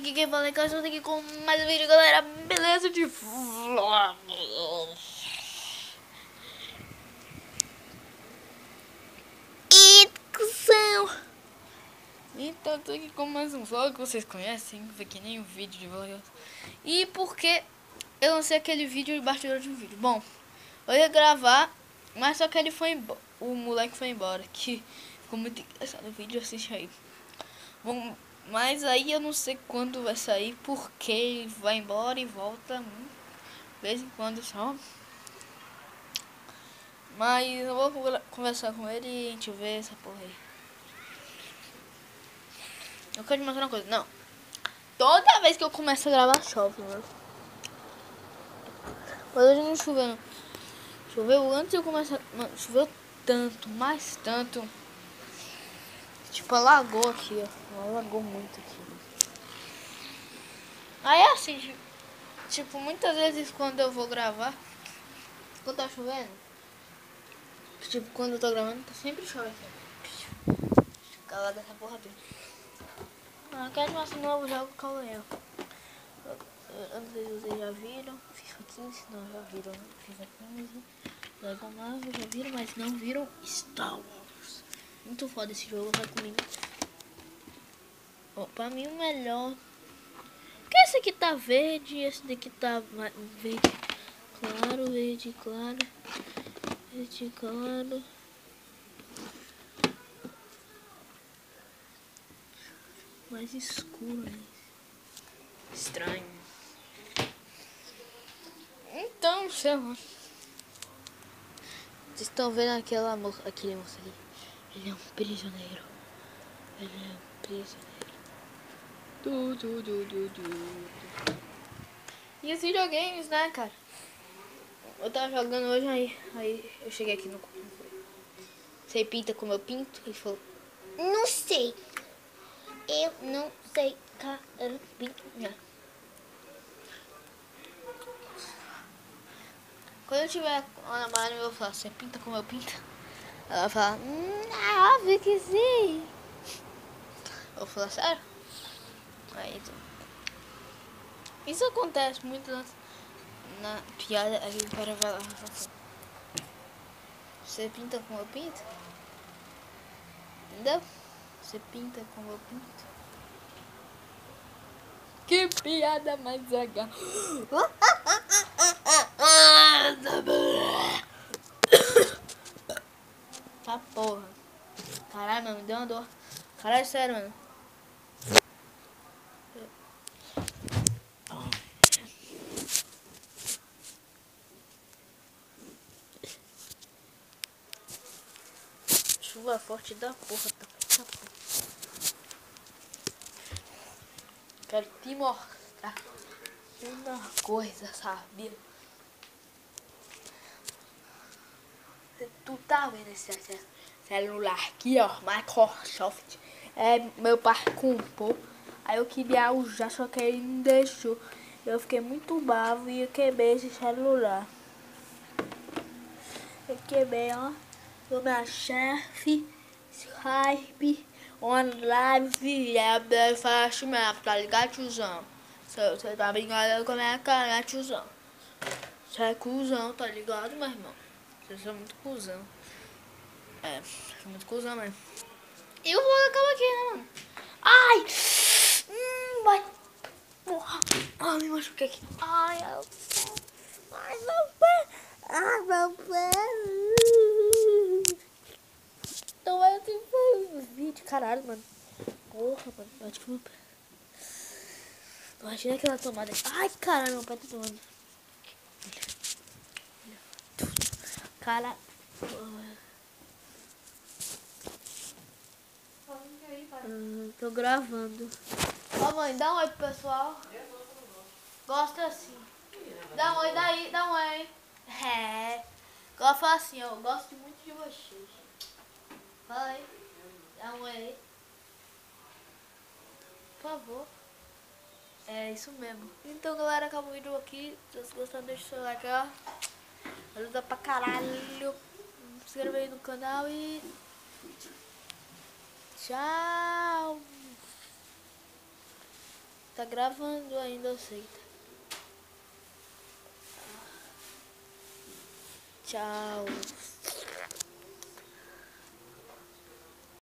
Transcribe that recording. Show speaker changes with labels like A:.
A: aqui quem fala é que eu estou aqui com mais um vídeo, galera. Beleza de vlog. E cuzão. Então tô aqui com mais um vlog que vocês conhecem, foi que nem um vídeo de vlog. E porque eu lancei aquele vídeo de bastidor de um vídeo. Bom, eu ia gravar, mas só que ele foi embora. O moleque foi embora, que ficou muito engraçado o vídeo, assiste aí. Bom, mas aí eu não sei quando vai sair, porque ele vai embora e volta de vez em quando só. Mas eu vou conversar com ele e a gente vê essa porra aí. Eu quero te mostrar uma coisa, não. Toda vez que eu começo a gravar chove, mano. Mas hoje não choveu, não. Choveu antes de eu começar. Mano, choveu tanto, mais tanto. Tipo, alagou aqui, ó. Alagou muito aqui. Aí é assim, tipo, muitas vezes quando eu vou gravar, quando tá chovendo, tipo, quando eu tô gravando, tá sempre chovendo. Calada essa porra toda. Ah, quero mostrar um novo jogo que eu ganhei. Eu não sei se vocês já viram. FIFA 15, não, já viram, né? FIFA 15. Dragon Marvel, já viram, mas não viram Star Wars. Muito foda esse jogo, vai comigo. Bom, pra mim o melhor. Porque esse aqui tá verde, esse daqui tá verde claro, verde claro, verde claro. Mais escuro, né? Estranho. Então, sei lá. Vocês estão vendo aquele moço ali? Ele é um prisioneiro. Ele é um prisioneiro. E os videogames, né, cara? Eu tava jogando hoje aí eu cheguei aqui no. Você pinta como eu pinto? Ele falou, não sei. Eu não sei, carambinha. Quando eu tiver uma namorada, eu vou falar, você pinta como eu pinto? Ela vai falar, é óbvio que sim. Eu vou falar, sério? Aí, então. Isso acontece muito na piada, aí o cara vai lá e fala, você pinta como eu pinto? Entendeu? Você pinta como eu pinto? Que piada mais legal. Tá porra. Caralho, mano, me deu uma dor. Caralho, sério, mano. Chuva forte da porra, tá porra. Quero te mostrar uma coisa, sabia? Tu tá vendo esse celular aqui, ó, Microsoft. É, meu pai comprou. Aí eu queria usar, só que ele não deixou. Eu fiquei muito bravo e eu quebrei esse celular. Eu quebrei, ó. O meu chefe, Skype, online, é fácil mesmo, tá ligado, tiozão? Você tá brincando com a minha cara, né, tiozão? Você é cuzão, tá ligado, meu irmão? Você é muito cuzão. É, muito cuzão mesmo. E o vou acaba aqui, né, mano? Ai! Vai. Porra! Ai, me machuquei aqui. Ai, meu pé. Ai, meu pé. Ai, meu pé. Então eu tenho um vídeo, caralho, mano. Porra, mano. Bate com o meu pé. Imagina aquela tomada. Ai, caralho, meu pé tá doendo. Cara. Tô gravando. Ó, mãe, dá um oi pro pessoal. Gosta assim. Dá um oi daí, dá um oi. É. Ela fala assim, ó, eu gosto muito de vocês. Fala aí. Dá um oi aí. Por favor. É isso mesmo. Então, galera, acabou o vídeo aqui. Se vocês gostaram, deixa o seu like, ó. Ajuda pra caralho. Se inscreva aí no canal e... tchau. Tá gravando ainda, eu sei. Tchau.